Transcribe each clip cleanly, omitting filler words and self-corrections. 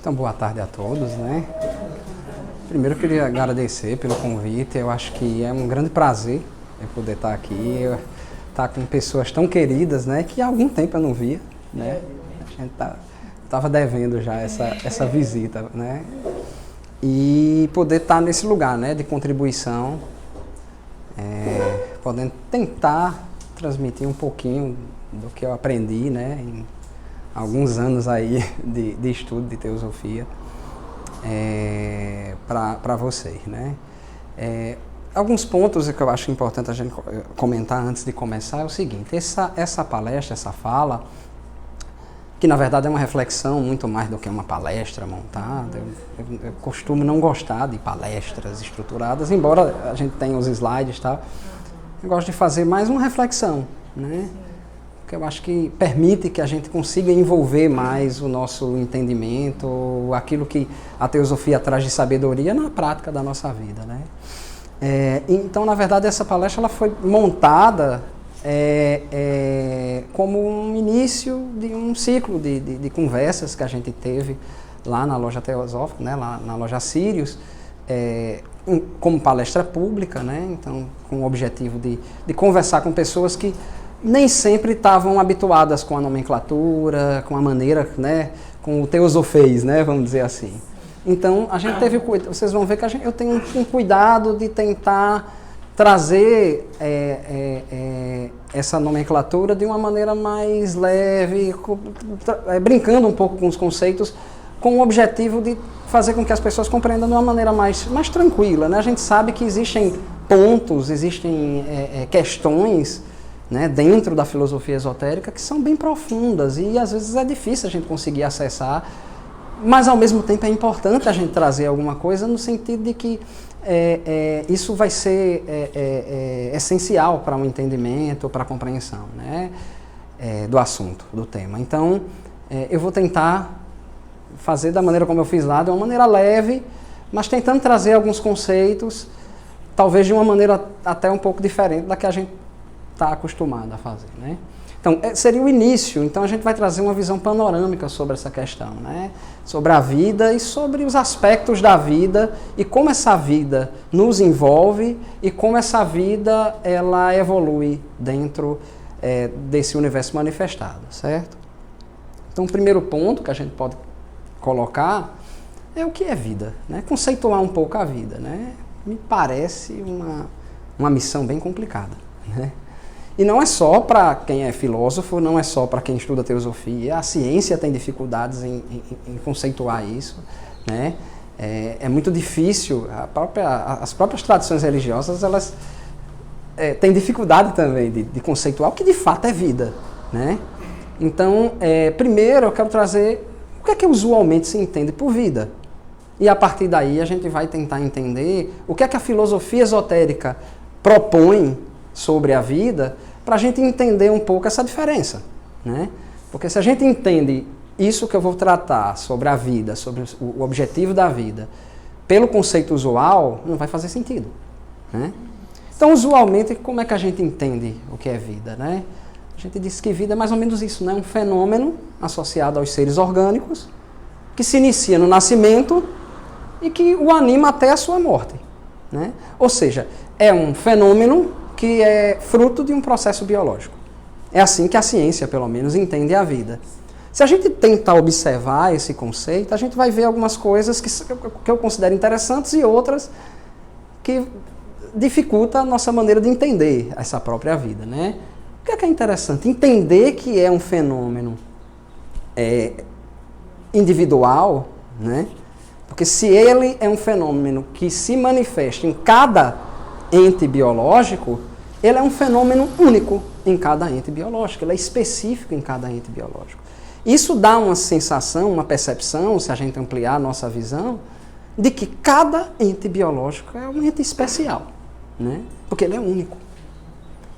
Então, boa tarde a todos, né? Primeiro eu queria agradecer pelo convite, eu acho que é um grande prazer eu poder estar aqui, estar com pessoas tão queridas, né? Que há algum tempo eu não via, né? A gente estava devendo já essa visita, né? E poder estar nesse lugar, né? De contribuição, podendo tentar transmitir um pouquinho do que eu aprendi, né? Em alguns anos aí de estudo de teosofia para vocês, né? Alguns pontos que eu acho importante a gente comentar antes de começar é o seguinte: essa palestra, essa fala, que na verdade é uma reflexão muito mais do que uma palestra montada. Eu costumo não gostar de palestras estruturadas, embora a gente tenha os slides e tal. Eu gosto de fazer mais uma reflexão, né? Que eu acho que permite que a gente consiga envolver mais o nosso entendimento, aquilo que a teosofia traz de sabedoria na prática da nossa vida, né? Então, na verdade, essa palestra ela foi montada como um início de um ciclo de conversas que a gente teve lá na Loja Teosófica, né? Lá na Loja Sirius, como palestra pública, né? Então, com o objetivo de conversar com pessoas que nem sempre estavam habituadas com a nomenclatura, com a maneira, né, com o teosofês, né, vamos dizer assim. Então, a gente teve cuidado, vocês vão ver que eu tenho um cuidado de tentar trazer essa nomenclatura de uma maneira mais leve, brincando um pouco com os conceitos, com o objetivo de fazer com que as pessoas compreendam de uma maneira mais tranquila, né? A gente sabe que existem pontos, existem questões, né, dentro da filosofia esotérica, que são bem profundas e às vezes é difícil a gente conseguir acessar, mas ao mesmo tempo é importante a gente trazer alguma coisa no sentido de que isso vai ser essencial para o entendimento, para a compreensão, né, do assunto, do tema. Então, eu vou tentar fazer da maneira como eu fiz lá, de uma maneira leve, mas tentando trazer alguns conceitos, talvez de uma maneira até um pouco diferente da que a gente está acostumado a fazer, né? Então, seria o início. Então, a gente vai trazer uma visão panorâmica sobre essa questão, né? Sobre a vida e sobre os aspectos da vida e como essa vida nos envolve e como essa vida ela evolui dentro desse universo manifestado, certo? Então, o primeiro ponto que a gente pode colocar é o que é vida, né? Conceituar um pouco a vida, né? Me parece uma missão bem complicada, né? E não é só para quem é filósofo, não é só para quem estuda teosofia. A ciência tem dificuldades em conceituar isso, né? É muito difícil. As próprias tradições religiosas elas têm dificuldade também de conceituar o que de fato é vida, né? Então, primeiro eu quero trazer o que é que usualmente se entende por vida. E a partir daí a gente vai tentar entender o que é que a filosofia esotérica propõe sobre a vida, para a gente entender um pouco essa diferença, né? Porque se a gente entende isso que eu vou tratar sobre a vida, sobre o objetivo da vida, pelo conceito usual, não vai fazer sentido, né? Então, usualmente, como é que a gente entende o que é vida, né? A gente diz que vida é mais ou menos isso, né? Um fenômeno associado aos seres orgânicos, que se inicia no nascimento e que o anima até a sua morte, né? Ou seja, é um fenômeno que é fruto de um processo biológico. É assim que a ciência, pelo menos, entende a vida. Se a gente tentar observar esse conceito, a gente vai ver algumas coisas que eu considero interessantes e outras que dificultam a nossa maneira de entender essa própria vida, né? O que é interessante? Entender que é um fenômeno individual, né? Porque se ele é um fenômeno que se manifesta em cada ente biológico, ele é um fenômeno único em cada ente biológico, ele é específico em cada ente biológico. Isso dá uma sensação, uma percepção, se a gente ampliar a nossa visão, de que cada ente biológico é um ente especial, né? Porque ele é único.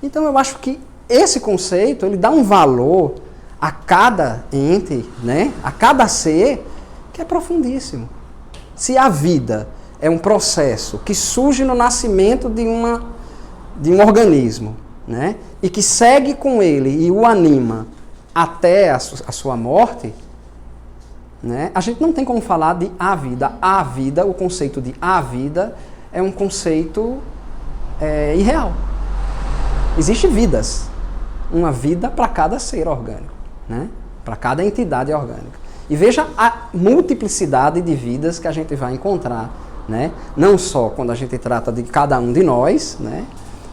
Então eu acho que esse conceito, ele dá um valor a cada ente, né? A cada ser, que é profundíssimo. Se a vida é um processo que surge no nascimento de um organismo, né? E que segue com ele e o anima até a sua morte, né? A gente não tem como falar de a vida. A vida, o conceito de a vida é um conceito irreal. Existem vidas. Uma vida para cada ser orgânico, né? Para cada entidade orgânica. E veja a multiplicidade de vidas que a gente vai encontrar, né? Não só quando a gente trata de cada um de nós, né?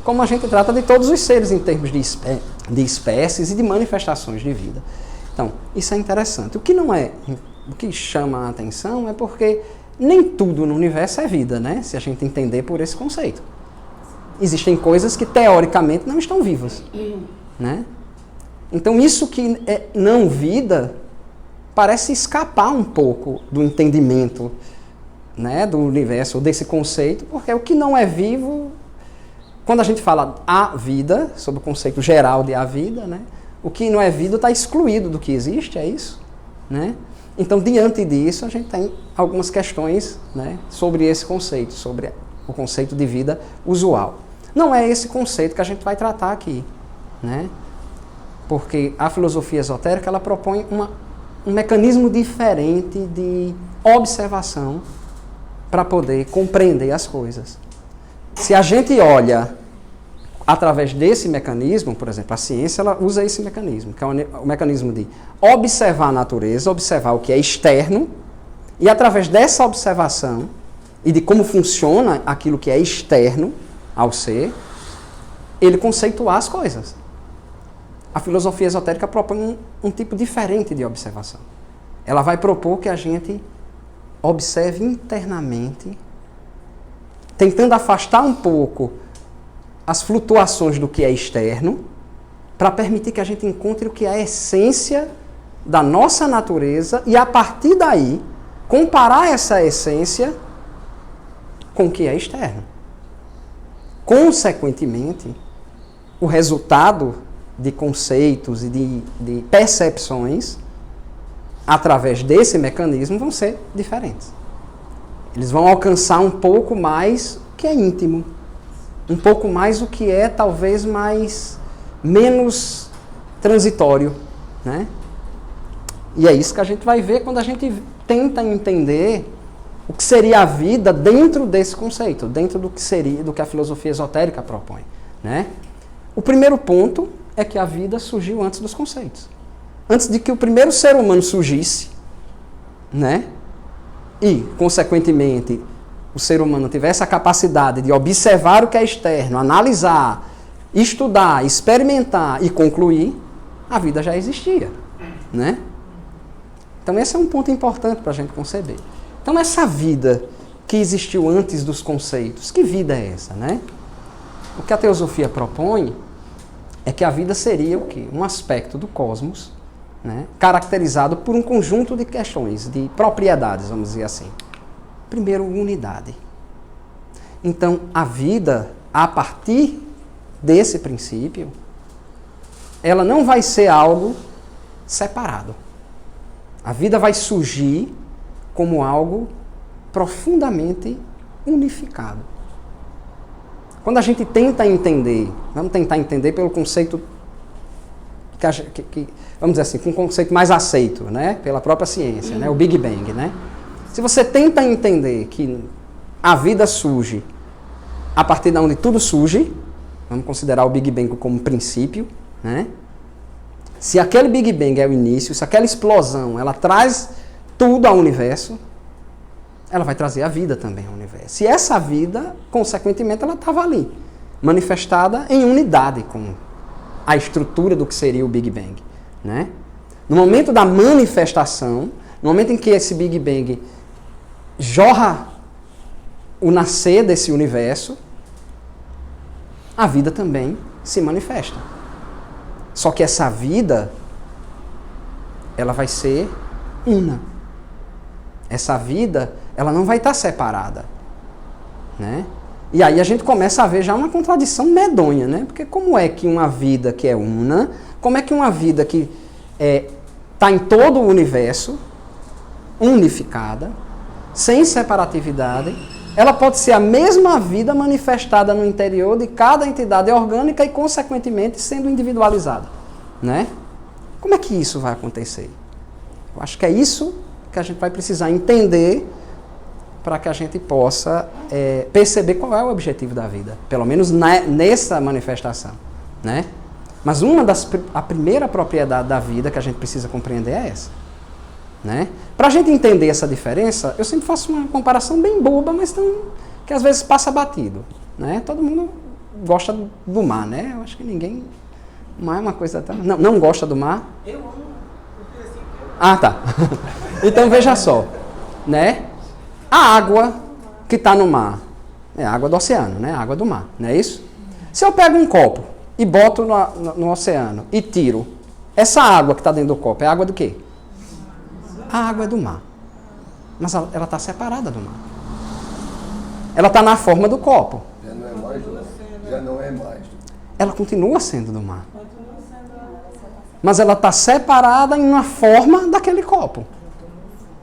Como a gente trata de todos os seres em termos de espécies e de manifestações de vida. Então, isso é interessante. O que chama a atenção é porque nem tudo no universo é vida, né? Se a gente entender por esse conceito. Existem coisas que teoricamente não estão vivas, né? Então, isso que é não vida parece escapar um pouco do entendimento, né, do universo, ou desse conceito, porque o que não é vivo, quando a gente fala a vida, sobre o conceito geral de a vida, né, o que não é vida está excluído do que existe, é isso? Né? Então, diante disso, a gente tem algumas questões, né, sobre esse conceito, sobre o conceito de vida usual. Não é esse conceito que a gente vai tratar aqui, né? Porque a filosofia esotérica ela propõe um mecanismo diferente de observação para poder compreender as coisas. Se a gente olha através desse mecanismo, por exemplo, a ciência ela usa esse mecanismo, que é o mecanismo de observar a natureza, observar o que é externo, e através dessa observação e de como funciona aquilo que é externo ao ser, ele conceituar as coisas. A filosofia esotérica propõe um tipo diferente de observação. Ela vai propor que a gente observe internamente, tentando afastar um pouco as flutuações do que é externo, para permitir que a gente encontre o que é a essência da nossa natureza e, a partir daí, comparar essa essência com o que é externo. Consequentemente, o resultado de conceitos e de percepções através desse mecanismo vão ser diferentes. Eles vão alcançar um pouco mais o que é íntimo, um pouco mais o que é talvez menos transitório, né? E é isso que a gente vai ver quando a gente tenta entender o que seria a vida dentro desse conceito, dentro do que a filosofia esotérica propõe, né? O primeiro ponto é que a vida surgiu antes dos conceitos. Antes de que o primeiro ser humano surgisse, né? E, consequentemente, o ser humano tivesse a capacidade de observar o que é externo, analisar, estudar, experimentar e concluir, a vida já existia, né? Então, esse é um ponto importante para a gente conceber. Então, essa vida que existiu antes dos conceitos, que vida é essa, né? O que a teosofia propõe é que a vida seria o quê? Um aspecto do cosmos, né, caracterizado por um conjunto de questões, de propriedades, vamos dizer assim. Primeiro, unidade. Então, a vida, a partir desse princípio, ela não vai ser algo separado. A vida vai surgir como algo profundamente unificado. Quando a gente tenta entender, vamos tentar entender pelo conceito vamos dizer assim, com um conceito mais aceito, né, pela própria ciência, né, o Big Bang, né? Se você tenta entender que a vida surge a partir de onde tudo surge, vamos considerar o Big Bang como princípio, né? Se aquele Big Bang é o início, se aquela explosão, ela traz tudo ao universo, ela vai trazer a vida também ao universo. E essa vida, consequentemente, ela estava ali, manifestada em unidade com a estrutura do que seria o Big Bang, né? No momento da manifestação, no momento em que esse Big Bang jorra o nascer desse universo, a vida também se manifesta. Só que essa vida, ela vai ser una. Essa vida, ela não vai estar separada, né? E aí a gente começa a ver já uma contradição medonha, né? Porque como é que uma vida que é una, como é que uma vida que está em todo o universo, unificada, sem separatividade, ela pode ser a mesma vida manifestada no interior de cada entidade orgânica e, consequentemente, sendo individualizada, né? Como é que isso vai acontecer? Eu acho que é isso que a gente vai precisar entender para que a gente possa perceber qual é o objetivo da vida, pelo menos nessa manifestação, né? Mas a primeira propriedade da vida que a gente precisa compreender é essa, né? Para a gente entender essa diferença, eu sempre faço uma comparação bem boba, mas que às vezes passa batido, né? Todo mundo gosta do mar, né? Eu acho que ninguém... O mar é uma coisa... Não gosta do mar? Eu amo. Ah, tá. Então veja só, né? A água que está no mar é a água do oceano, né? A água do mar, não é isso? Se eu pego um copo e boto no oceano e tiro, essa água que está dentro do copo é água do quê? A água é do mar. Mas ela está separada do mar. Ela está na forma do copo. Já não é mais do mar. Já não é mais. Ela continua sendo do mar. Mas ela está separada em uma forma daquele copo.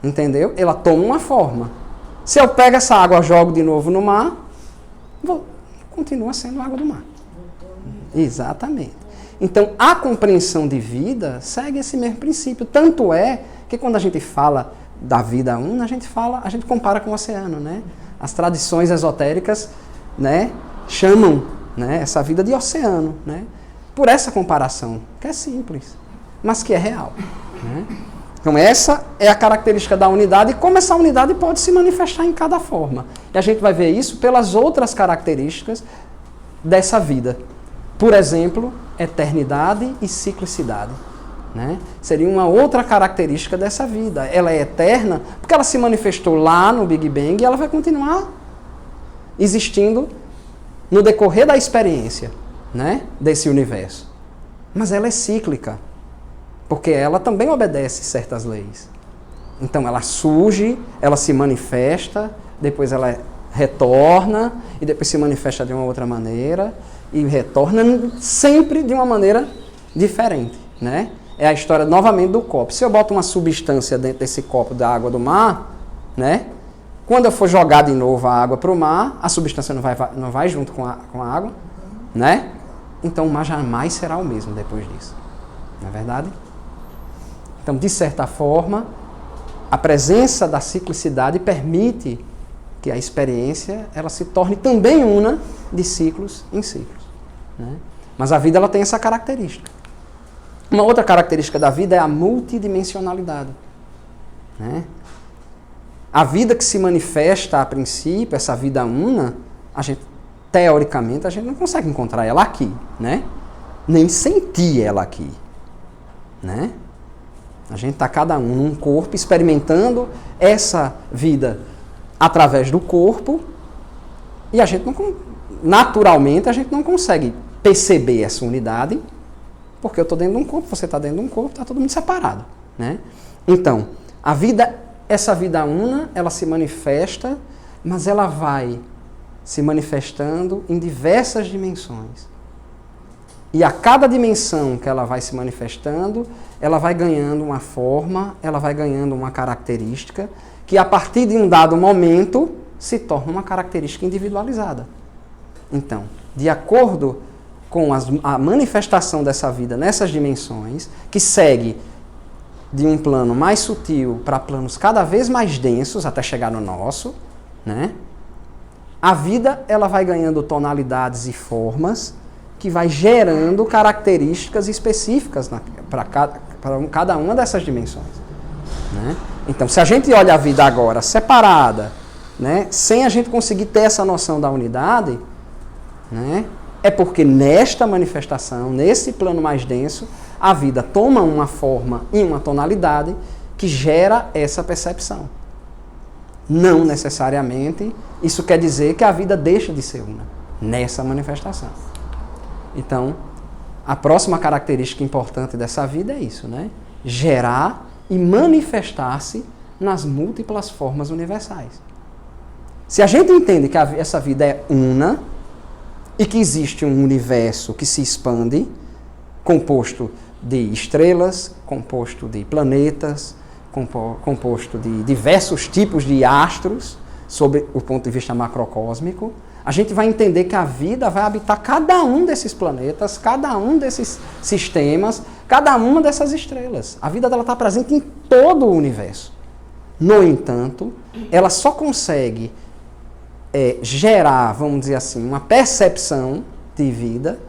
Entendeu? Ela toma uma forma. Se eu pego essa água e jogo de novo no mar, continua sendo água do mar. Exatamente. Então, a compreensão de vida segue esse mesmo princípio. Tanto é que quando a gente fala da vida una, a gente compara com o oceano, né? As tradições esotéricas, né, chamam, né, essa vida de oceano, né? Por essa comparação, que é simples, mas que é real, né? Então essa é a característica da unidade e como essa unidade pode se manifestar em cada forma. E a gente vai ver isso pelas outras características dessa vida. Por exemplo, eternidade e ciclicidade, né? Seria uma outra característica dessa vida. Ela é eterna porque ela se manifestou lá no Big Bang e ela vai continuar existindo no decorrer da experiência, né, desse universo. Mas ela é cíclica, porque ela também obedece certas leis. Então ela surge, ela se manifesta, depois ela retorna, e depois se manifesta de uma outra maneira, e retorna sempre de uma maneira diferente, né? É a história, novamente, do copo. Se eu boto uma substância dentro desse copo da água do mar, né? Quando eu for jogar de novo a água para o mar, a substância não vai junto com a água, né? Então o mar jamais será o mesmo depois disso. Não é verdade? Então, de certa forma, a presença da ciclicidade permite que a experiência ela se torne também una de ciclos em ciclos, né? Mas a vida ela tem essa característica. Uma outra característica da vida é a multidimensionalidade, né? A vida que se manifesta a princípio, essa vida una, teoricamente, a gente não consegue encontrar ela aqui, né? Nem sentir ela aqui, né? A gente está cada um num corpo experimentando essa vida através do corpo e a gente naturalmente a gente não consegue perceber essa unidade porque eu estou dentro de um corpo, você está dentro de um corpo, está todo mundo separado, né? Então, essa vida una, ela se manifesta, mas ela vai se manifestando em diversas dimensões. E a cada dimensão que ela vai se manifestando, ela vai ganhando uma forma, ela vai ganhando uma característica, que a partir de um dado momento se torna uma característica individualizada. Então, de acordo com a manifestação dessa vida nessas dimensões, que segue de um plano mais sutil para planos cada vez mais densos, até chegar no nosso, né? A vida ela vai ganhando tonalidades e formas que vai gerando características específicas para cada uma dessas dimensões, né? Então, se a gente olha a vida agora separada, né, sem a gente conseguir ter essa noção da unidade, né, é porque nesta manifestação, nesse plano mais denso, a vida toma uma forma e uma tonalidade que gera essa percepção. Não necessariamente isso quer dizer que a vida deixa de ser una nessa manifestação. Então, a próxima característica importante dessa vida é isso, né? Gerar e manifestar-se nas múltiplas formas universais. Se a gente entende que essa vida é una e que existe um universo que se expande, composto de estrelas, composto de planetas, composto de diversos tipos de astros, sob o ponto de vista macrocósmico, a gente vai entender que a vida vai habitar cada um desses planetas, cada um desses sistemas, cada uma dessas estrelas. A vida dela está presente em todo o universo. No entanto, ela só consegue gerar, vamos dizer assim, uma percepção de vida,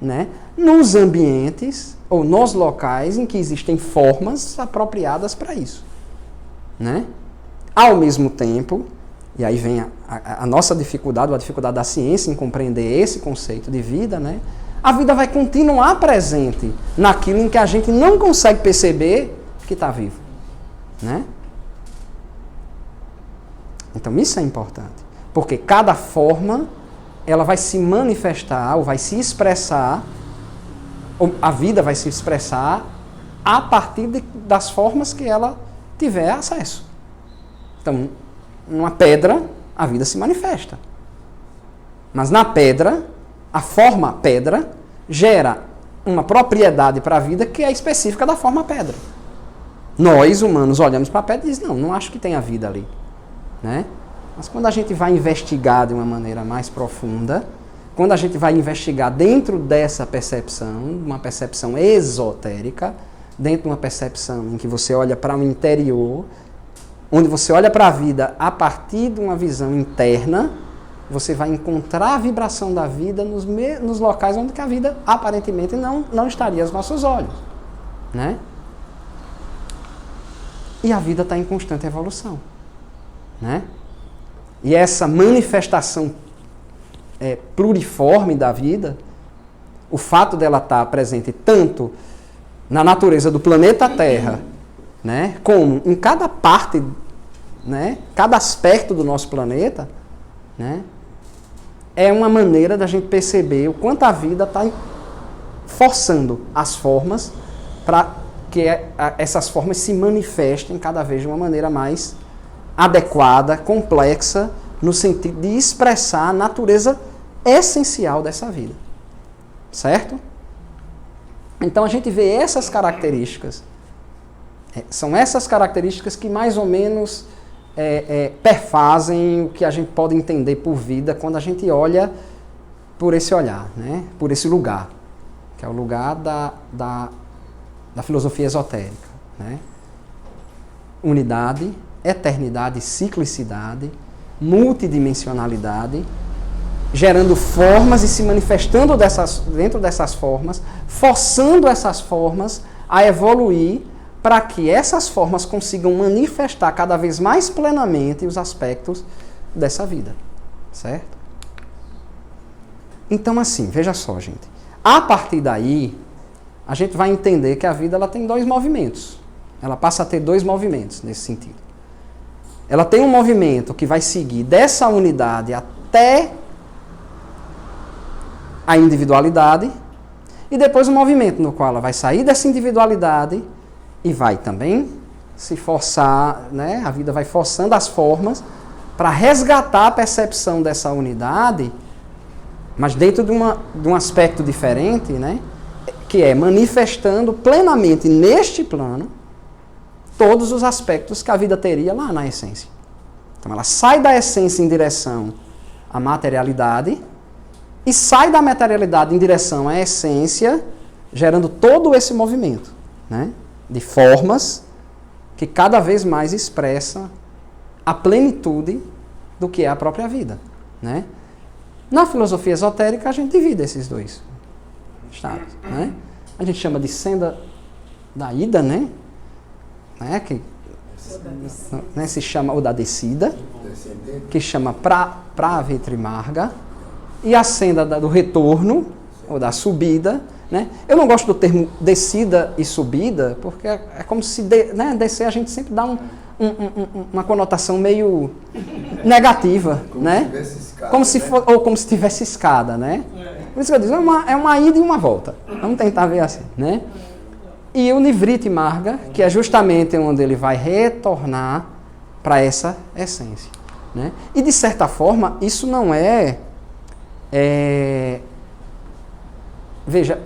né, nos ambientes ou nos locais em que existem formas apropriadas para isso, né? Ao mesmo tempo, e aí vem a nossa dificuldade, a dificuldade da ciência em compreender esse conceito de vida, né? A vida vai continuar presente naquilo em que a gente não consegue perceber que está vivo, né? Então isso é importante, porque cada forma ela vai se manifestar ou vai se expressar, ou a vida vai se expressar a partir das formas que ela tiver acesso. Então, numa pedra, a vida se manifesta. Mas na pedra, a forma pedra gera uma propriedade para a vida que é específica da forma pedra. Nós, humanos, olhamos para a pedra e dizemos, não acho que tenha vida ali, né? Mas quando a gente vai investigar de uma maneira mais profunda, quando a gente vai investigar dentro dessa percepção, uma percepção esotérica, dentro de uma percepção em que você olha para o interior, onde você olha para a vida a partir de uma visão interna, você vai encontrar a vibração da vida nos locais onde que a vida aparentemente não estaria aos nossos olhos, né? E a vida está em constante evolução, né? E essa manifestação pluriforme da vida, o fato dela estar presente tanto na natureza do planeta Terra, né, como em cada parte, né, cada aspecto do nosso planeta, né, é uma maneira da gente perceber o quanto a vida está forçando as formas para que essas formas se manifestem cada vez de uma maneira mais adequada, complexa, no sentido de expressar a natureza essencial dessa vida. Certo? Então a gente vê essas características. São essas características que mais ou menos perfazem o que a gente pode entender por vida quando a gente olha por esse olhar, né? Por esse lugar, que é o lugar da filosofia esotérica, né? Unidade, eternidade, ciclicidade, multidimensionalidade, gerando formas e se manifestando dentro dessas formas, forçando essas formas a evoluir para que essas formas consigam manifestar cada vez mais plenamente os aspectos dessa vida, certo? Então, assim, veja só, gente. A partir daí, a gente vai entender que a vida ela tem dois movimentos. Ela passa a ter dois movimentos nesse sentido. Ela tem um movimento que vai seguir dessa unidade até a individualidade, e depois um movimento no qual ela vai sair dessa individualidade e vai também se forçar, né? A vida vai forçando as formas para resgatar a percepção dessa unidade, mas dentro de um aspecto diferente, né? Que é manifestando plenamente neste plano todos os aspectos que a vida teria lá na essência. Então ela sai da essência em direção à materialidade e sai da materialidade em direção à essência, gerando todo esse movimento, né, de formas que cada vez mais expressa a plenitude do que é a própria vida, né? Na filosofia esotérica a gente divide esses dois estados, né? A gente chama de senda da ida, né? Que se chama o da descida, que chama Pravrimarga, e a senda do retorno, ou da subida, né? Eu não gosto do termo descida e subida, porque é como se descer a gente sempre dá uma conotação meio negativa, como né? Se escada, ou como se tivesse escada, né? Por isso que eu digo, é uma ida e uma volta. Vamos tentar ver assim, né? E o Nivriti Marga, que é justamente onde ele vai retornar para essa essência, né? E de certa forma, isso não veja,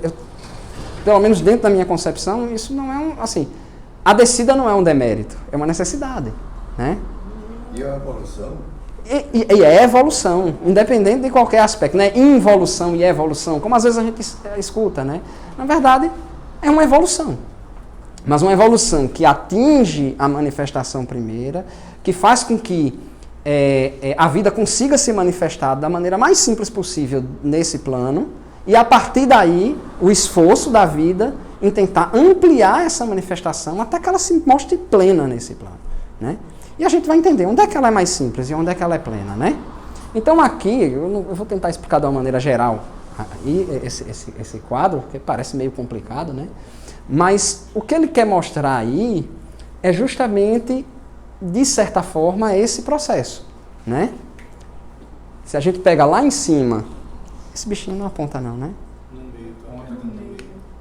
pelo menos dentro da minha concepção, isso não é assim, a descida não é um demérito, é uma necessidade, né? E a evolução? E é evolução, independente de qualquer aspecto, né? Involução e evolução, como às vezes a gente escuta, né? Na verdade, é uma evolução. mas uma evolução que atinge a manifestação primeira, que faz com que a vida consiga se manifestar da maneira mais simples possível nesse plano, e a partir daí, o esforço da vida em tentar ampliar essa manifestação até que ela se mostre plena nesse plano, né? E a gente vai entender onde é que ela é mais simples e onde é que ela é plena, né? Então aqui, eu vou tentar explicar de uma maneira geral esse quadro, que parece meio complicado, né? Mas o que ele quer mostrar aí é justamente, de certa forma, esse processo, né? Se a gente pega lá em cima, esse bichinho não aponta não, né? No meio, tá marcando no meio.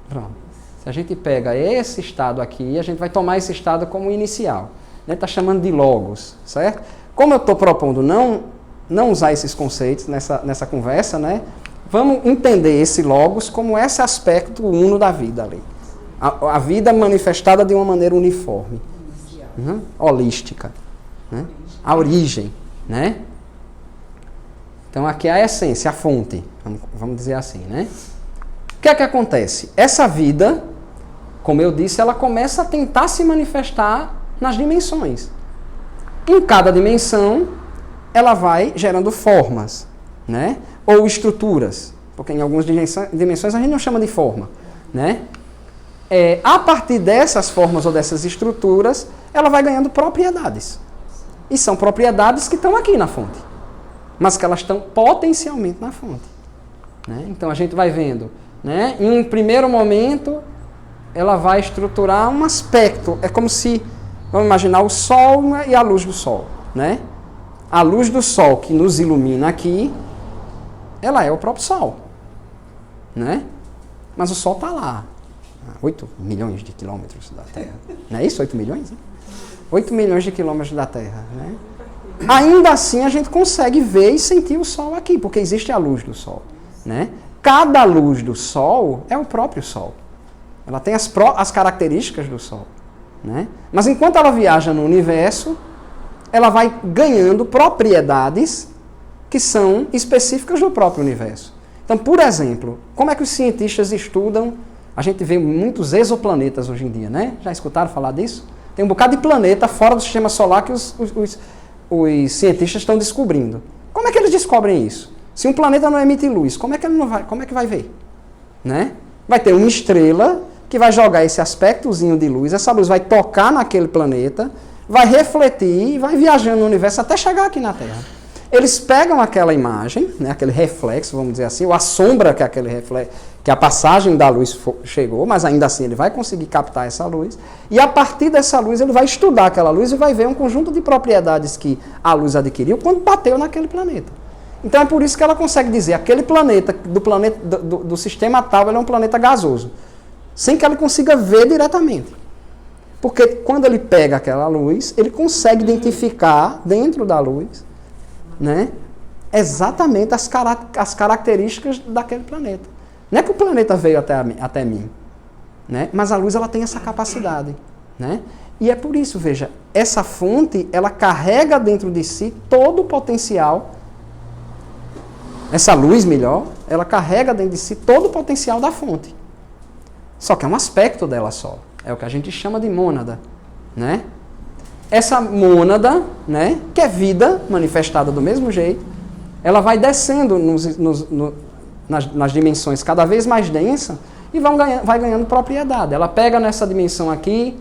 Pronto. Se a gente pega esse estado aqui, a gente vai tomar esse estado como inicial. Ele está chamando de logos, certo? Como eu estou propondo não usar esses conceitos nessa conversa, né? Vamos entender esse logos como esse aspecto uno da vida ali. A vida manifestada de uma maneira uniforme, holística, né? A origem, né? Então aqui é a essência, a fonte, vamos dizer assim, né? O que é que acontece? Essa vida, como eu disse, ela começa a tentar se manifestar nas dimensões. Em cada dimensão, ela vai gerando formas, né? Ou estruturas, porque em algumas dimensões a gente não chama de forma, né? A partir dessas formas ou dessas estruturas, ela vai ganhando propriedades. E são propriedades que estão aqui na fonte, mas que elas estão potencialmente na fonte, né? Então a gente vai vendo, né? Em um primeiro momento, ela vai estruturar um aspecto. É como se, vamos imaginar o Sol e a luz do Sol, né? A luz do Sol que nos ilumina aqui, ela é o próprio Sol, né? Mas o Sol está lá, 8 milhões de quilômetros da Terra. Não é isso? 8 milhões? Né? 8 milhões de quilômetros da Terra, né? Ainda assim, a gente consegue ver e sentir o Sol aqui, porque existe a luz do Sol, né? Cada luz do Sol é o próprio Sol. Ela tem as características do Sol, né? Mas enquanto ela viaja no universo, ela vai ganhando propriedades que são específicas do próprio universo. Então, por exemplo, como é que os cientistas estudam? A gente vê muitos exoplanetas hoje em dia, né? Já escutaram falar disso? Tem um bocado de planeta fora do sistema solar que os cientistas estão descobrindo. Como é que eles descobrem isso? Se um planeta não emite luz, como é que vai ver? Né? Vai ter uma estrela que vai jogar esse aspectozinho de luz, essa luz vai tocar naquele planeta, vai refletir e vai viajando no universo até chegar aqui na Terra. Eles pegam aquela imagem, né, aquele reflexo, vamos dizer assim, ou a sombra que aquele reflexo, que a passagem da luz chegou, mas ainda assim ele vai conseguir captar essa luz, e a partir dessa luz ele vai estudar aquela luz e vai ver um conjunto de propriedades que a luz adquiriu quando bateu naquele planeta. Então é por isso que ela consegue dizer, aquele planeta, do sistema tal, ele é um planeta gasoso, sem que ela consiga ver diretamente. Porque quando ele pega aquela luz, ele consegue identificar dentro da luz, né, exatamente as características daquele planeta. Não é que o planeta veio até mim, né, mas a luz ela tem essa capacidade, né? E é por isso, veja, essa fonte ela carrega dentro de si todo o potencial. Essa luz, melhor, ela carrega dentro de si todo o potencial da fonte. Só que é um aspecto dela só. É o que a gente chama de mônada, né? Essa mônada, né, que é vida manifestada do mesmo jeito, ela vai descendo nas dimensões cada vez mais densas e vai ganhando propriedade. Ela pega nessa dimensão aqui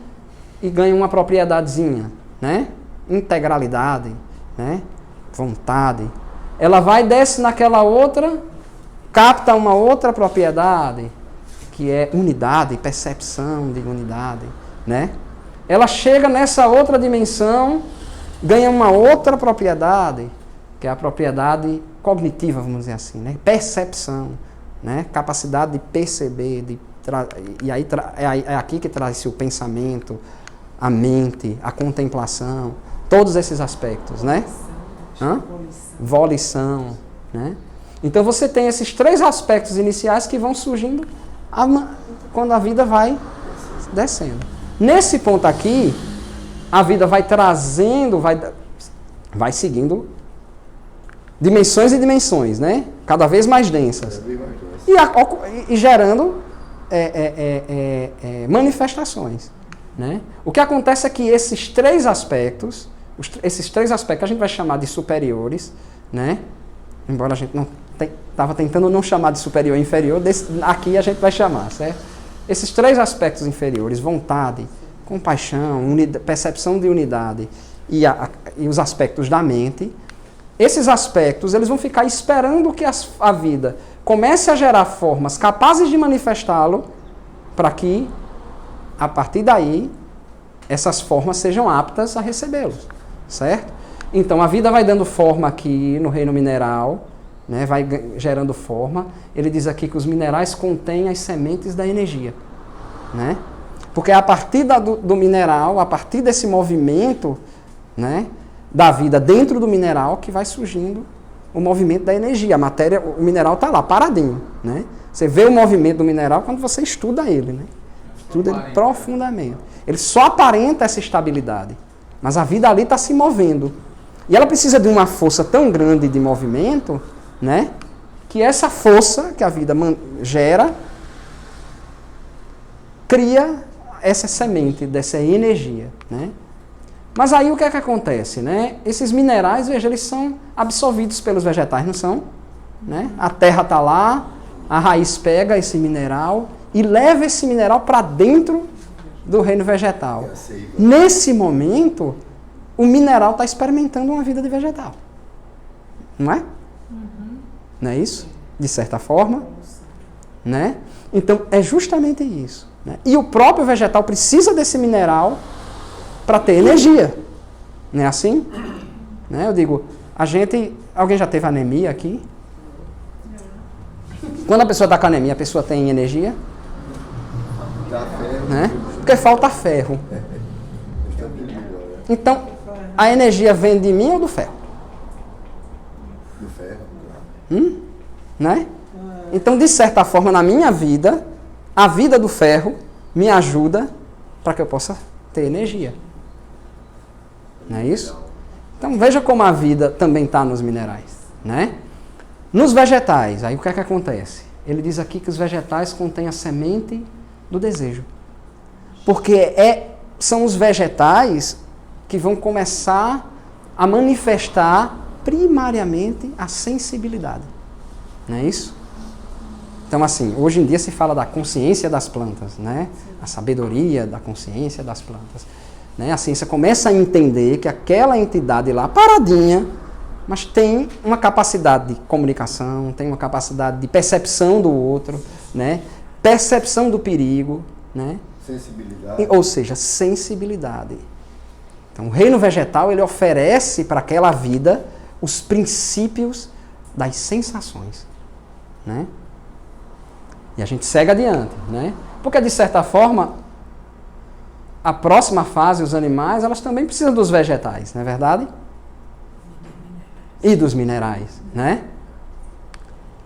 e ganha uma propriedadezinha, né? Integralidade, né? Vontade. Ela vai, desce naquela outra, capta uma outra propriedade, que é unidade, percepção de unidade, né? Ela chega nessa outra dimensão, ganha uma outra propriedade, que é a propriedade cognitiva, vamos dizer assim, né? Percepção, né? Capacidade de perceber, e aí é aqui que traz-se o pensamento, a mente, a contemplação, todos esses aspectos, né? Volição, né? Então você tem esses três aspectos iniciais que vão surgindo quando a vida vai descendo. Nesse ponto aqui, a vida vai trazendo, vai seguindo dimensões e dimensões, né? Cada vez mais densas. E gerando manifestações. né? O que acontece é que esses três aspectos a gente vai chamar de superiores, né? Embora a gente não estava tentando não chamar de superior e inferior, aqui a gente vai chamar, certo? Esses três aspectos inferiores, vontade, compaixão, percepção de unidade e os aspectos da mente, esses aspectos eles vão ficar esperando que a vida comece a gerar formas capazes de manifestá-lo para que, a partir daí, essas formas sejam aptas a recebê-los, certo? Então, a vida vai dando forma aqui no reino mineral, né, vai gerando forma. Ele diz aqui que os minerais contêm as sementes da energia, né? Porque é a partir do mineral, a partir desse movimento, né, da vida dentro do mineral, que vai surgindo o movimento da energia. A matéria, o mineral está lá, paradinho, né? Você vê o movimento do mineral quando você estuda ele, né? Estuda ele profundamente. Ele só aparenta essa estabilidade, mas a vida ali está se movendo. E ela precisa de uma força tão grande de movimento, né, que essa força que a vida gera cria essa semente dessa energia, né? Mas aí o que é que acontece, né? Esses minerais, veja, eles são absorvidos pelos vegetais, não são? Né? A terra está lá, a raiz pega esse mineral e leva esse mineral para dentro do reino vegetal. Nesse momento, o mineral está experimentando uma vida de vegetal. Não é? Não é isso? De certa forma. Né? Então, é justamente isso. Né? E o próprio vegetal precisa desse mineral para ter energia. Não é assim? Né? Eu digo, alguém já teve anemia aqui? Quando a pessoa está com anemia, a pessoa tem energia? Né? Porque falta ferro. Então, a energia vem de mim ou do ferro? Do ferro. Né? Então, de certa forma, na minha vida, a vida do ferro me ajuda para que eu possa ter energia. Não é isso? Então, veja como a vida também está nos minerais. Né? Nos vegetais, aí o que é que acontece? Ele diz aqui que os vegetais contêm a semente do desejo. Porque são os vegetais que vão começar a manifestar primariamente a sensibilidade. Não é isso? Então, assim, hoje em dia se fala da consciência das plantas, né? A sabedoria da consciência das plantas. Né? A ciência começa a entender que aquela entidade lá, paradinha, mas tem uma capacidade de comunicação, tem uma capacidade de percepção do outro, né? Percepção do perigo, né? Sensibilidade. Ou seja, sensibilidade. Então, o reino vegetal, ele oferece para aquela vida os princípios das sensações, né? E a gente segue adiante, né? Porque, de certa forma, a próxima fase, os animais, elas também precisam dos vegetais, não é verdade? E dos minerais, né?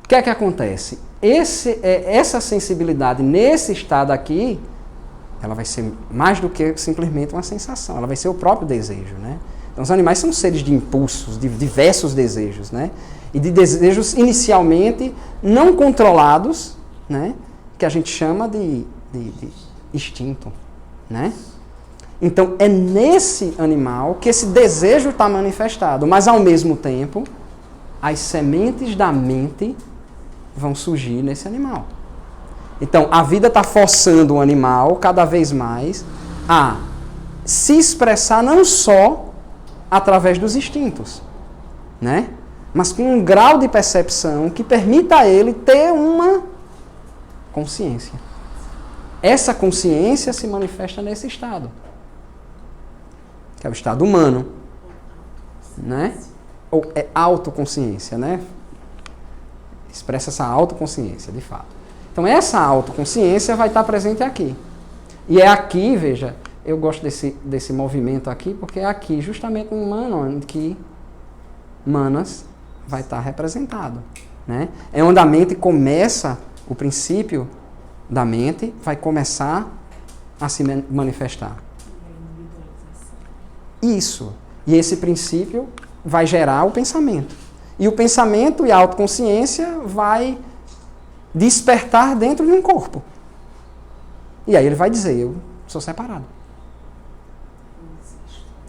O que é que acontece? Essa sensibilidade nesse estado aqui, ela vai ser mais do que simplesmente uma sensação, ela vai ser o próprio desejo, né? Então, os animais são seres de impulsos, de diversos desejos, né? E de desejos inicialmente não controlados, né? Que a gente chama de instinto, né? Então, é nesse animal que esse desejo está manifestado, mas ao mesmo tempo, as sementes da mente vão surgir nesse animal. Então, a vida está forçando o animal cada vez mais a se expressar não só através dos instintos, né? Mas com um grau de percepção que permita a ele ter uma consciência. Essa consciência se manifesta nesse estado, que é o estado humano, né? Ou é autoconsciência, né? Expressa essa autoconsciência, de fato. Então, essa autoconsciência vai estar presente aqui. E é aqui, veja, eu gosto desse movimento aqui, porque é aqui, justamente em Manon, que Manas vai estar representado, né? É onde a mente começa, o princípio da mente vai começar a se manifestar. Isso. E esse princípio vai gerar o pensamento. E o pensamento e a autoconsciência vai despertar dentro de um corpo. E aí ele vai dizer, eu sou separado.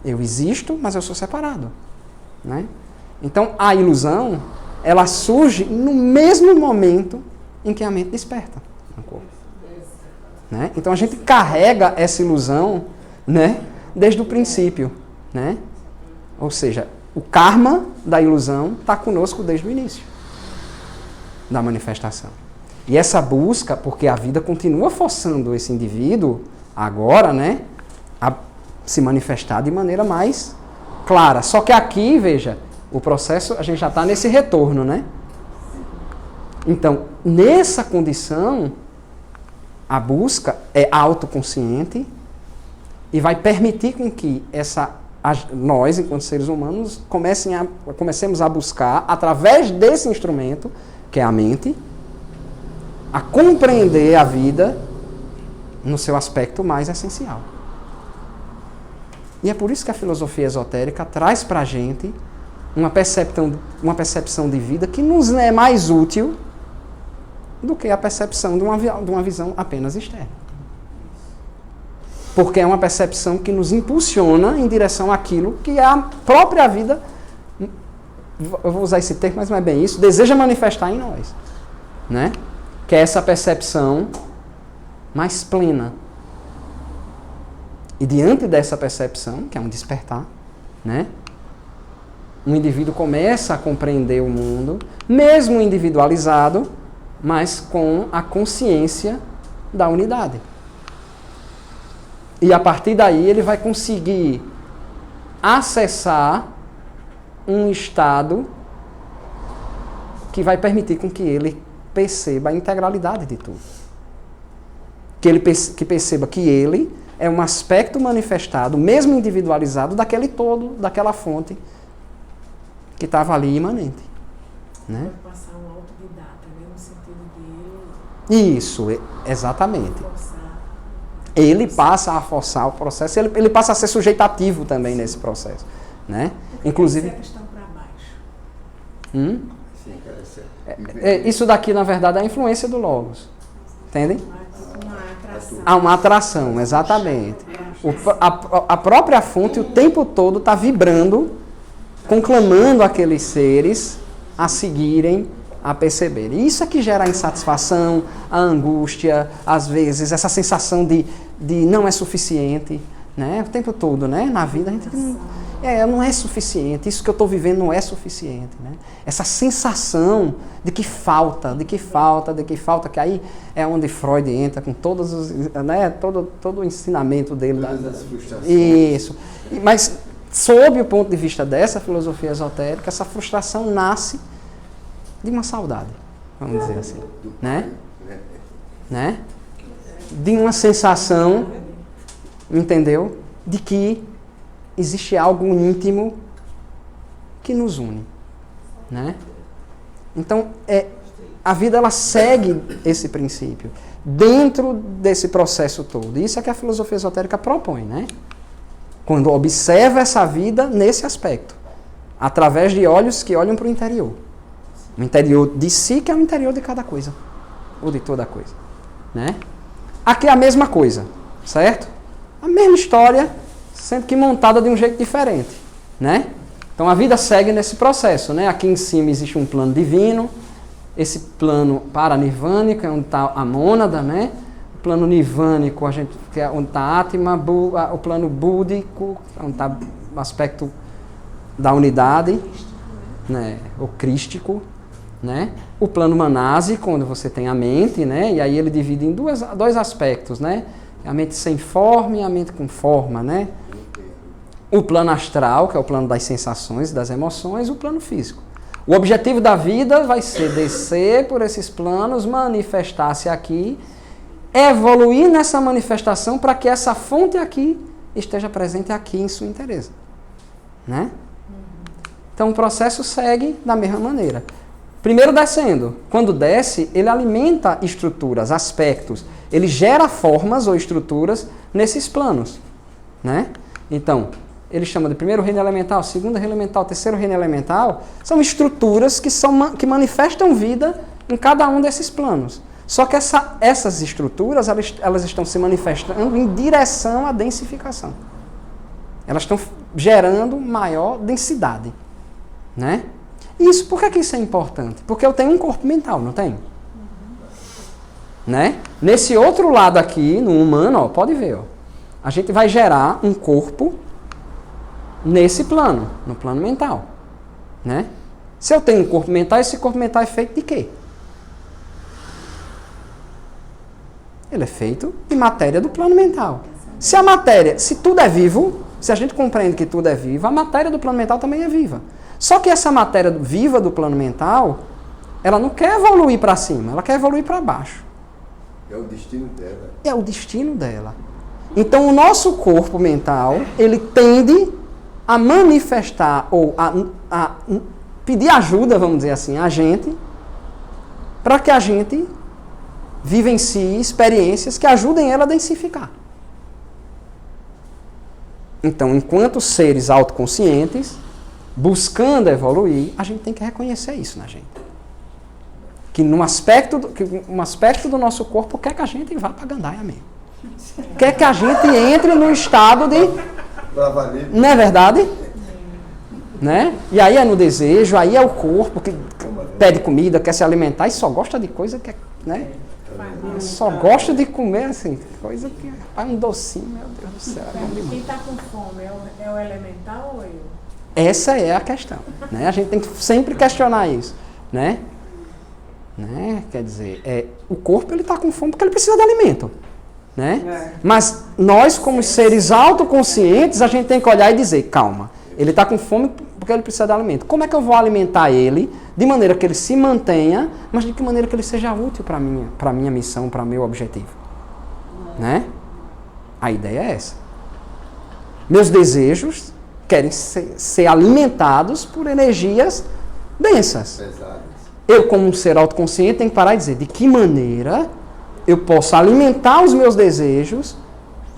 Eu existo, mas eu sou separado. Né? Então, a ilusão, ela surge no mesmo momento em que a mente desperta no corpo. Né? Então, a gente carrega essa ilusão, né, desde o princípio. Né? Ou seja, o karma da ilusão está conosco desde o início da manifestação. E essa busca, porque a vida continua forçando esse indivíduo, agora, né, a se manifestar de maneira mais clara. Só que aqui, veja, o processo, a gente já está nesse retorno, né? Então, nessa condição, a busca é autoconsciente e vai permitir com que nós, enquanto seres humanos, comecemos a buscar, através desse instrumento, que é a mente, a compreender a vida no seu aspecto mais essencial. E é por isso que a filosofia esotérica traz para a gente uma percepção de vida que nos é mais útil do que a percepção de uma visão apenas externa. Porque é uma percepção que nos impulsiona em direção àquilo que a própria vida, eu vou usar esse termo, mas não é bem isso, deseja manifestar em nós. Né? Que é essa percepção mais plena. E diante dessa percepção, que é um despertar, né, um indivíduo começa a compreender o mundo, mesmo individualizado, mas com a consciência da unidade. E a partir daí ele vai conseguir acessar um estado que vai permitir com que ele perceba a integralidade de tudo. Que perceba que ele é um aspecto manifestado, mesmo individualizado, daquele todo, daquela fonte que estava ali imanente. Né? Pode passar um autodidata, né? No sentido de ele... Isso, exatamente. Ele passa a forçar o processo, ele passa a ser sujeitativo também nesse processo. Né? Inclusive... Porque estão para baixo. Isso daqui, na verdade, é a influência do Logos. Entendem? Uma atração. Há uma atração, exatamente. A própria fonte o tempo todo está vibrando, conclamando aqueles seres a seguirem, a perceberem. Isso é que gera a insatisfação, a angústia, às vezes, essa sensação de não é suficiente. Né? O tempo todo, né? Na vida, a gente não é suficiente, isso que eu estou vivendo não é suficiente. Né? Essa sensação de que falta, que aí é onde Freud entra com todos os, né? todo o ensinamento dele. Todas as frustrações. Isso. Mas, sob o ponto de vista dessa filosofia esotérica, essa frustração nasce de uma saudade, vamos dizer assim. Né? De uma sensação, entendeu? De que existe algo íntimo que nos une. Né? Então, a vida ela segue esse princípio dentro desse processo todo. Isso é que a filosofia esotérica propõe, né? Quando observa essa vida nesse aspecto, através de olhos que olham para o interior. O interior de si, que é o interior de cada coisa, ou de toda coisa. Né? Aqui é a mesma coisa, certo? A mesma história, sendo que montada de um jeito diferente. Né? Então a vida segue nesse processo. Né? Aqui em cima existe um plano divino, esse plano paranirvânico, é onde está a mônada, né? O plano nirvânico, que é onde está a Atma, o plano búdico, onde está o aspecto da unidade, né? O crístico, né? O plano manásico, onde você tem a mente, né? E aí ele divide em dois aspectos, né? A mente sem forma e a mente com forma, né? O plano astral, que é o plano das sensações, das emoções, e o plano físico. O objetivo da vida vai ser descer por esses planos, manifestar-se aqui, evoluir nessa manifestação para que essa fonte aqui esteja presente aqui em sua inteireza. Né? Então o processo segue da mesma maneira. Primeiro descendo. Quando desce, ele alimenta estruturas, aspectos. Ele gera formas ou estruturas nesses planos. Né? Então, ele chama de primeiro reino elemental, segundo reino elemental, terceiro reino elemental. São estruturas que manifestam vida em cada um desses planos. Só que essas estruturas, elas estão se manifestando em direção à densificação. Elas estão gerando maior densidade, né? Isso, por que isso é importante? Porque eu tenho um corpo mental, não tenho? Né? Nesse outro lado aqui, no humano, ó, pode ver, ó, a gente vai gerar um corpo nesse plano, no plano mental, né? Se eu tenho um corpo mental, esse corpo mental é feito de quê? Ele é feito de matéria do plano mental. Se a matéria, se tudo é vivo, se a gente compreende que tudo é vivo, a matéria do plano mental também é viva. Só que essa matéria viva do plano mental, ela não quer evoluir para cima, ela quer evoluir para baixo. É o destino dela. É o destino dela. Então o nosso corpo mental, ele tende a manifestar ou a pedir ajuda, vamos dizer assim, a gente, para que a gente vivencie experiências que ajudem ela a densificar. Então, enquanto seres autoconscientes, buscando evoluir, a gente tem que reconhecer isso na gente. Que um aspecto do nosso corpo quer que a gente vá para gandaia mesmo. Quer que a gente entre no estado de... Não é verdade? Né? E aí é no desejo, aí é o corpo que pede comida, quer se alimentar e só gosta de coisa que... Né? Só gosta de comer, assim, coisa que... Vai um docinho, meu Deus do céu. Quem está com fome é o elemental ou eu? Essa é a questão. Né? A gente tem que sempre questionar isso. Né? Quer dizer, o corpo ele está com fome porque ele precisa de alimento. Né? Mas nós, como seres autoconscientes, a gente tem que olhar e dizer, calma, ele está com fome porque ele precisa de alimento. Como é que eu vou alimentar ele de maneira que ele se mantenha, mas de que maneira que ele seja útil para a minha missão, para o meu objetivo? Né? A ideia é essa. Meus desejos querem ser alimentados por energias densas. Eu, como um ser autoconsciente, tenho que parar e dizer de que maneira eu posso alimentar os meus desejos,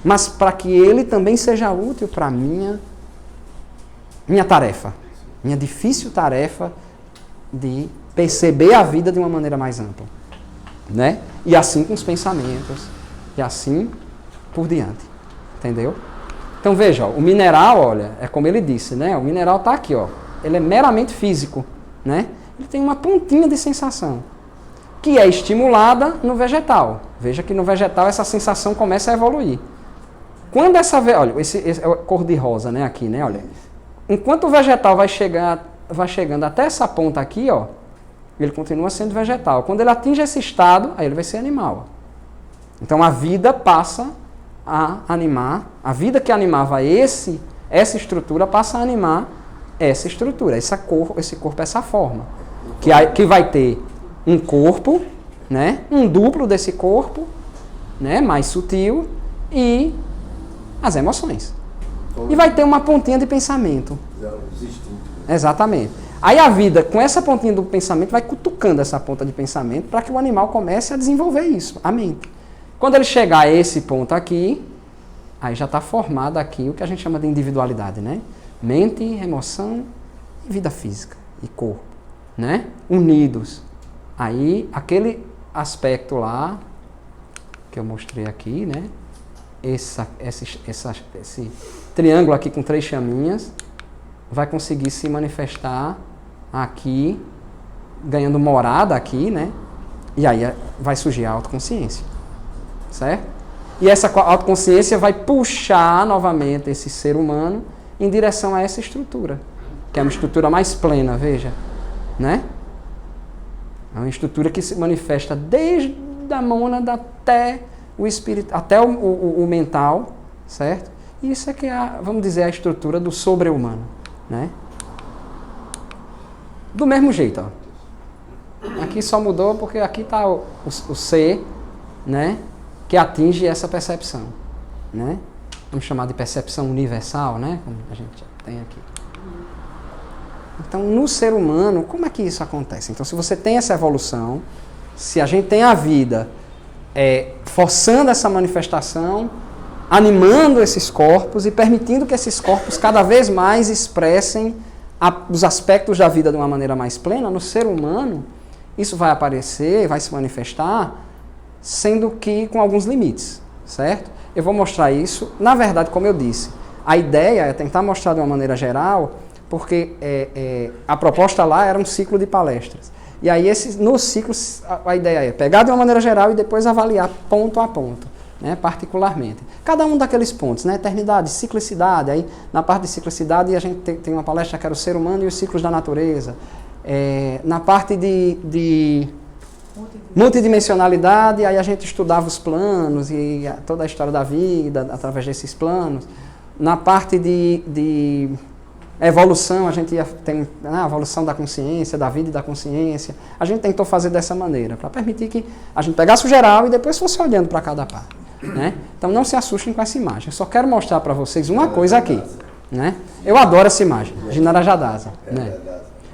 mas para que ele também seja útil para a minha tarefa, minha difícil tarefa de perceber a vida de uma maneira mais ampla. Né? E assim com os pensamentos, e assim por diante. Entendeu? Então veja, ó, o mineral, olha, é como ele disse, né? O mineral está aqui, ó. Ele é meramente físico, né? Ele tem uma pontinha de sensação, que é estimulada no vegetal. Veja que no vegetal essa sensação começa a evoluir. Quando olha, esse é a cor de rosa, né? Aqui, né? Olha. Enquanto o vegetal vai chegando até essa ponta aqui, ó, ele continua sendo vegetal. Quando ele atinge esse estado, aí ele vai ser animal. Então a vida passa a animar, a vida que animava essa estrutura passa a animar essa estrutura, esse corpo, essa forma. Que vai ter um corpo, né, um duplo desse corpo, né, mais sutil, e as emoções. E vai ter uma pontinha de pensamento. Exatamente. Aí a vida, com essa pontinha do pensamento, vai cutucando essa ponta de pensamento para que o animal comece a desenvolver isso, a mente. Quando ele chegar a esse ponto aqui, aí já está formado aqui o que a gente chama de individualidade, né? Mente, emoção e vida física e corpo, né? Unidos. Aí, aquele aspecto lá, que eu mostrei aqui, né? Esse triângulo aqui com 3 chaminhas, vai conseguir se manifestar aqui, ganhando morada aqui, né? E aí vai surgir a autoconsciência, certo? E essa autoconsciência vai puxar novamente esse ser humano em direção a essa estrutura, que é uma estrutura mais plena, veja, né? É uma estrutura que se manifesta desde a mônada até o espírito, até o mental, certo? E isso é que é, vamos dizer, a estrutura do sobre-humano, né? Do mesmo jeito, ó. Aqui só mudou porque aqui está o ser, né? Que atinge essa percepção, né? Vamos chamar de percepção universal, né? Como a gente tem aqui. Então, no ser humano, como é que isso acontece? Então, se você tem essa evolução, se a gente tem a vida forçando essa manifestação, animando esses corpos e permitindo que esses corpos cada vez mais expressem os aspectos da vida de uma maneira mais plena, no ser humano, isso vai aparecer, vai se manifestar, sendo que com alguns limites, certo? Eu vou mostrar isso, na verdade, como eu disse, A ideia é tentar mostrar de uma maneira geral, porque a proposta lá era um ciclo de palestras. E aí, no ciclo, a ideia é pegar de uma maneira geral e depois avaliar ponto a ponto, né, particularmente. Cada um daqueles pontos, né, eternidade, ciclicidade, aí na parte de ciclicidade a gente tem uma palestra que era o ser humano e os ciclos da natureza. Na parte de multidimensionalidade, aí a gente estudava os planos e toda a história da vida através desses planos. Na parte de evolução, a gente tem a evolução da consciência, da vida e da consciência. A gente tentou fazer dessa maneira, para permitir que a gente pegasse o geral e depois fosse olhando para cada parte. Né? Então não se assustem com essa imagem. Eu só quero mostrar para vocês uma coisa aqui. Né? Eu adoro essa imagem, de Narajadasa. Né?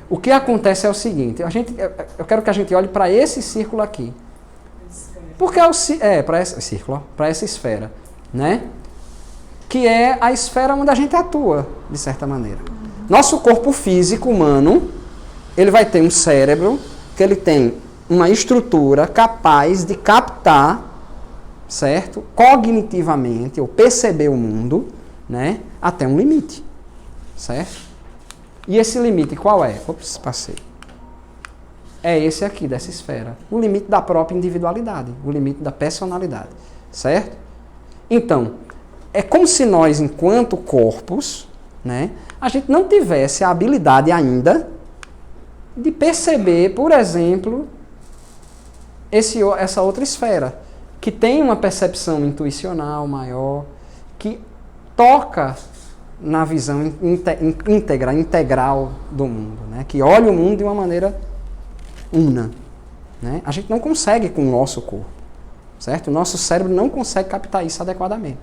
O que acontece é o seguinte, eu quero que a gente olhe para esse círculo aqui. Porque para esse círculo, para essa esfera, né? Que é a esfera onde a gente atua, de certa maneira. Nosso corpo físico humano, ele vai ter um cérebro, que ele tem uma estrutura capaz de captar, certo? Cognitivamente, ou perceber o mundo, né? Até um limite, certo? E esse limite qual é? Ops, passei. É esse aqui, dessa esfera. O limite da própria individualidade, o limite da personalidade, certo? Então, é como se nós, enquanto corpos, né, a gente não tivesse a habilidade ainda de perceber, por exemplo, essa outra esfera, que tem uma percepção intuicional maior, que toca na visão integral do mundo, né, que olha o mundo de uma maneira una. Né? A gente não consegue com o nosso corpo, certo? O nosso cérebro não consegue captar isso adequadamente.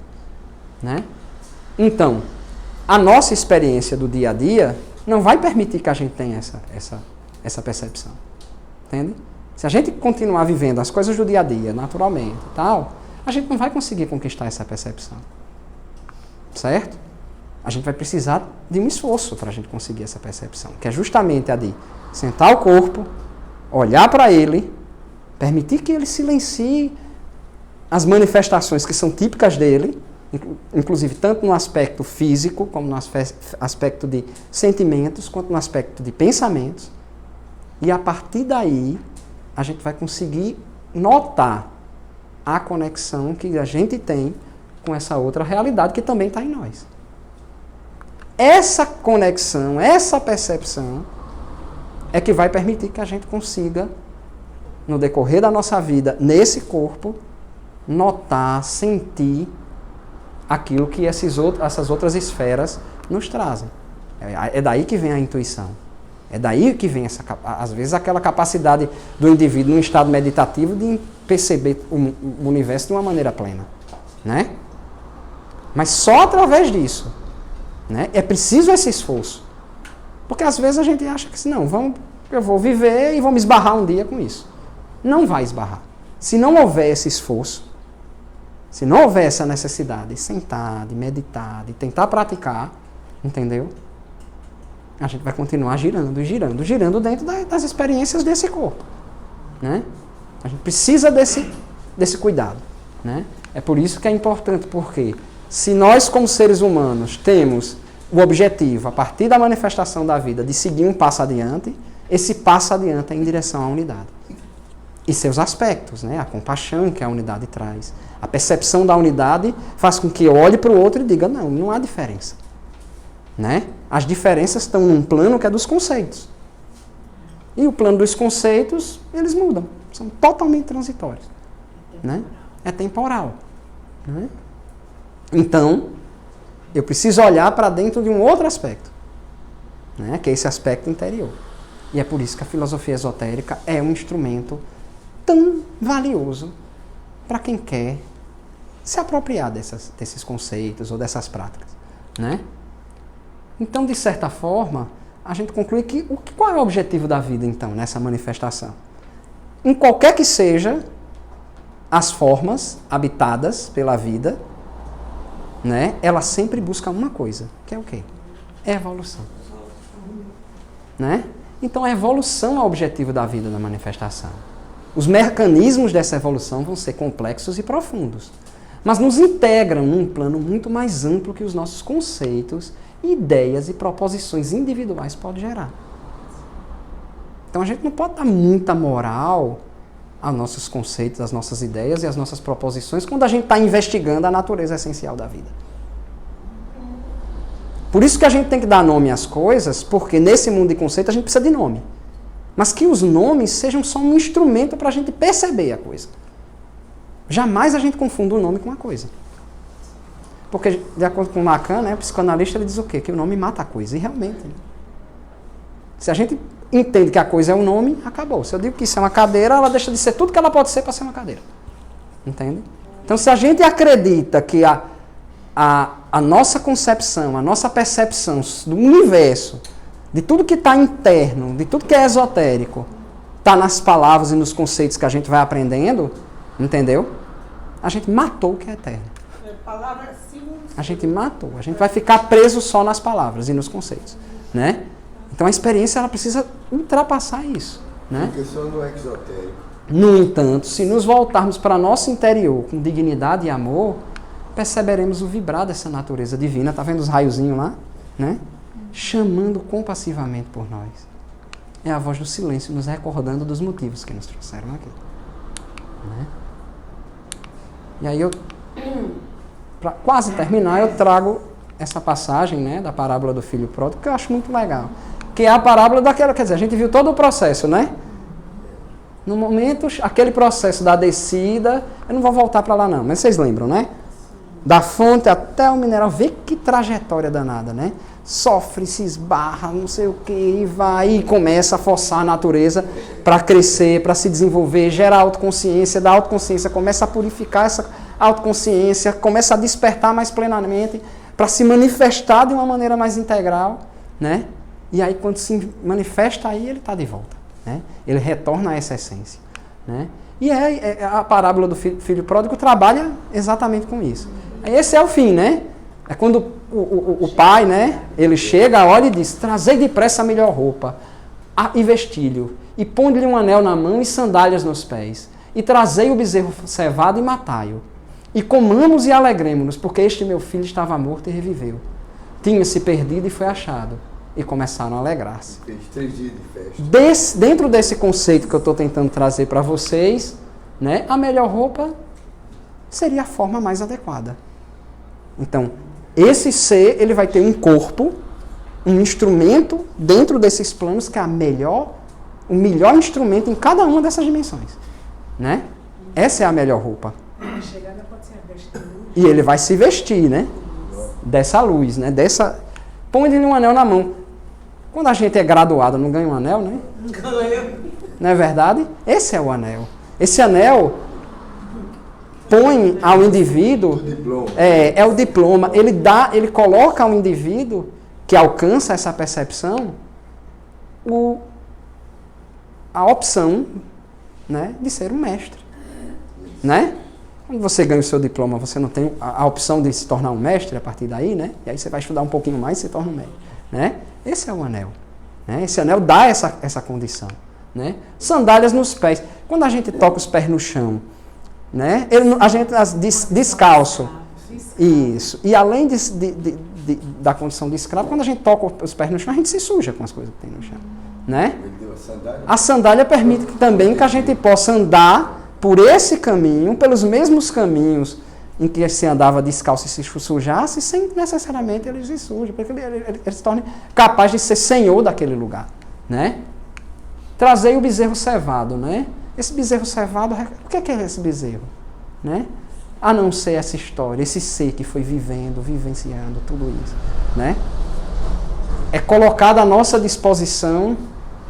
Né? Então, a nossa experiência do dia a dia não vai permitir que a gente tenha essa percepção. Entende? Se a gente continuar vivendo as coisas do dia a dia, naturalmente, tal, a gente não vai conseguir conquistar essa percepção. Certo? A gente vai precisar de um esforço para a gente conseguir essa percepção, que é justamente a de sentar o corpo, olhar para ele, permitir que ele silencie as manifestações que são típicas dele, inclusive tanto no aspecto físico, como no aspecto de sentimentos, quanto no aspecto de pensamentos. E a partir daí, a gente vai conseguir notar a conexão que a gente tem com essa outra realidade que também está em nós. Essa conexão, essa percepção, é que vai permitir que a gente consiga, no decorrer da nossa vida, nesse corpo, notar, sentir aquilo que essas outras esferas nos trazem. É daí que vem a intuição. É daí que vem, às vezes, aquela capacidade do indivíduo, num estado meditativo, de perceber o universo de uma maneira plena. Né? Mas só através disso. Né? É preciso esse esforço. Porque às vezes a gente acha que não, eu vou viver e vou me esbarrar um dia com isso. Não vai esbarrar. Se não houver esse esforço, se não houver essa necessidade de sentar, de meditar, de tentar praticar, entendeu? A gente vai continuar girando dentro das experiências desse corpo. Né? A gente precisa desse cuidado. Né? É por isso que é importante, porque se nós, como seres humanos, temos o objetivo, a partir da manifestação da vida, de seguir um passo adiante, esse passo adiante é em direção à unidade. E seus aspectos, né? A compaixão que a unidade traz. A percepção da unidade faz com que eu olhe para o outro e diga, não há diferença. Né? As diferenças estão num plano que é dos conceitos. E o plano dos conceitos, eles mudam. São totalmente transitórios. Né? É temporal. Né? Então, eu preciso olhar para dentro de um outro aspecto. Né? Que é esse aspecto interior. E é por isso que a filosofia esotérica é um instrumento tão valioso para quem quer se apropriar desses conceitos ou dessas práticas. Né? Então, de certa forma, a gente conclui que qual é o objetivo da vida, então, nessa manifestação? Em qualquer que seja as formas habitadas pela vida, né, ela sempre busca uma coisa, que é o quê? É evolução. Né? Então, a evolução é o objetivo da vida, da manifestação. Os mecanismos dessa evolução vão ser complexos e profundos. mas nos integram num plano muito mais amplo que os nossos conceitos, ideias e proposições individuais podem gerar. Então a gente não pode dar muita moral aos nossos conceitos, às nossas ideias e às nossas proposições quando a gente está investigando a natureza essencial da vida. Por isso que a gente tem que dar nome às coisas, porque nesse mundo de conceito a gente precisa de nome. Mas que os nomes sejam só um instrumento para a gente perceber a coisa. Jamais a gente confunda o nome com a coisa. Porque, de acordo com Lacan, né, o psicanalista, ele diz o quê? Que o nome mata a coisa. E realmente. Né? Se a gente entende que a coisa é um nome, acabou. Se eu digo que isso é uma cadeira, ela deixa de ser tudo que ela pode ser para ser uma cadeira. Entende? Então, se a gente acredita que a nossa concepção, a nossa percepção do universo, de tudo que está interno, de tudo que é esotérico, está nas palavras e nos conceitos que a gente vai aprendendo, entendeu? A gente matou o que é eterno. A gente matou. A gente vai ficar preso só nas palavras e nos conceitos, né? Então a experiência ela precisa ultrapassar isso, né? Porque só não é exotérico. No entanto, se nos voltarmos para nosso interior com dignidade e amor, perceberemos o vibrar dessa natureza divina. Tá vendo os raiozinhos lá, né? Chamando compassivamente por nós. É a voz do silêncio nos recordando dos motivos que nos trouxeram aqui, né? E aí para quase terminar, eu trago essa passagem, né, da parábola do filho pródigo, que eu acho muito legal. Que é a parábola daquela, quer dizer, a gente viu todo o processo, né? No momento, aquele processo da descida, eu não vou voltar para lá não, mas vocês lembram, né? Da fonte até o mineral, vê que trajetória danada, né? Sofre, se esbarra, não sei o que, e vai e começa a forçar a natureza para crescer, para se desenvolver, gera autoconsciência, da autoconsciência começa a purificar essa autoconsciência, começa a despertar mais plenamente, para se manifestar de uma maneira mais integral, né? E aí quando se manifesta aí, ele está de volta, né? Ele retorna a essa essência, né? E a parábola do filho pródigo trabalha exatamente com isso. Esse é o fim, né? É quando o pai, né? Ele chega, olha e diz, trazei depressa a melhor roupa e vestilho, e põe-lhe um anel na mão e sandálias nos pés, e trazei o bezerro cevado e matai-o. E comamos e alegremos-nos, porque este meu filho estava morto e reviveu. Tinha-se perdido e foi achado. E começaram a alegrar-se. Fez 3 dias de festa. Dentro desse conceito que eu estou tentando trazer para vocês, né, a melhor roupa seria a forma mais adequada. Então, esse ser, ele vai ter um corpo, um instrumento dentro desses planos que é o melhor instrumento em cada uma dessas dimensões. Né? Essa é a melhor roupa. A chegada pode ser a vestir. E ele vai se vestir, né? Dessa luz, né? Põe-lhe um anel na mão. Quando a gente é graduado, não ganha um anel, né? Não é verdade? Esse é o anel. Esse anel põe ao indivíduo... É o diploma. Ele coloca ao indivíduo que alcança essa percepção a opção, né, de ser um mestre. Né? Quando você ganha o seu diploma, você não tem a opção de se tornar um mestre a partir daí, né? E aí você vai estudar um pouquinho mais e se torna um mestre, né? Esse é o anel. Né? Esse anel dá essa condição, né? Sandálias nos pés. Quando a gente toca os pés no chão, né? A gente descalço. Isso. E além da condição de escravo, quando a gente toca os pés no chão, a gente se suja com as coisas que tem no chão, né? A sandália permite também que a gente possa andar por esse caminho, pelos mesmos caminhos em que se andava descalço e se sujasse, sem necessariamente ele se suja, porque ele se torne capaz de ser senhor daquele lugar, né? Trazei o bezerro cevado, né? Esse bezerro cevado, o que é esse bezerro? Né? A não ser essa história, esse ser que foi vivenciando tudo isso, né? É colocado à nossa disposição,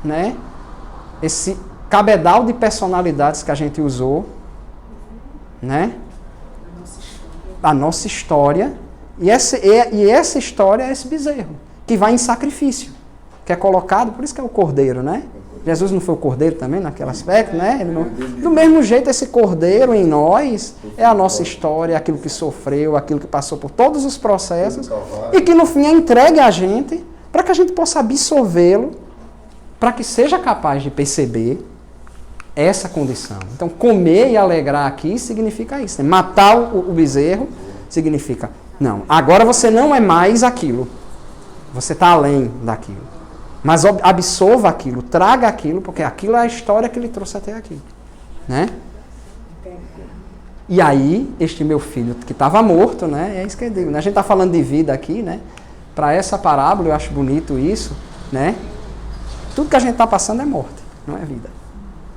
né? Esse cabedal de personalidades que a gente usou, né? A nossa história. E essa história é esse bezerro, que vai em sacrifício, que é colocado, por isso que é o cordeiro, né? Jesus não foi o cordeiro também naquele aspecto, né? Do mesmo jeito, esse cordeiro em nós é a nossa história, aquilo que sofreu, aquilo que passou por todos os processos, e que no fim é entregue a gente, para que a gente possa absorvê-lo, para que seja capaz de perceber essa condição. Então, comer e alegrar aqui significa isso. Né? Matar o bezerro significa, não, agora você não é mais aquilo. Você está além daquilo. Mas absorva aquilo, traga aquilo, porque aquilo é a história que lhe trouxe até aqui. Né? E aí, este meu filho que estava morto, né? É isso que eu digo. Né? A gente está falando de vida aqui, né? Para essa parábola, eu acho bonito isso, né? Tudo que a gente está passando é morte, não é vida.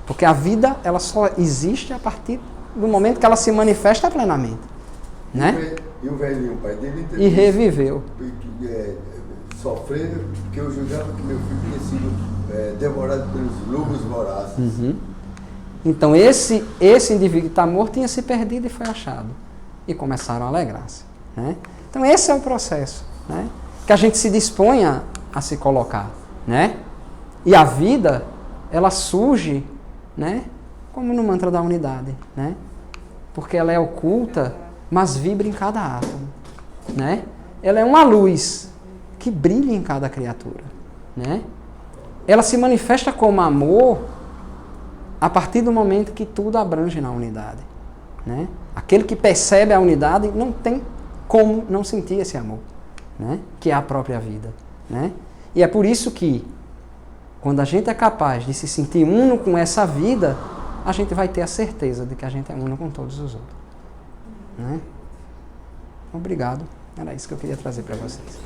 Porque a vida, ela só existe a partir do momento que ela se manifesta plenamente. Né? E o velhinho, o pai dele... E reviveu. Sofrendo, porque eu julgava que meu filho tinha sido devorado pelos lobos vorazes. Uhum. Então, esse indivíduo que está morto tinha se perdido e foi achado. E começaram a alegrar-se. Né? Então, esse é o processo, né? Que a gente se disponha a se colocar. Né? E a vida, ela surge, né? Como no mantra da unidade. Né? Porque ela é oculta, mas vibra em cada átomo. Né? Ela é uma luz que brilha em cada criatura. Né? Ela se manifesta como amor a partir do momento que tudo abrange na unidade. Né? Aquele que percebe a unidade não tem como não sentir esse amor, né? Que é a própria vida. Né? E é por isso que, quando a gente é capaz de se sentir uno com essa vida, a gente vai ter a certeza de que a gente é uno com todos os outros. Né? Obrigado. Era isso que eu queria trazer para vocês.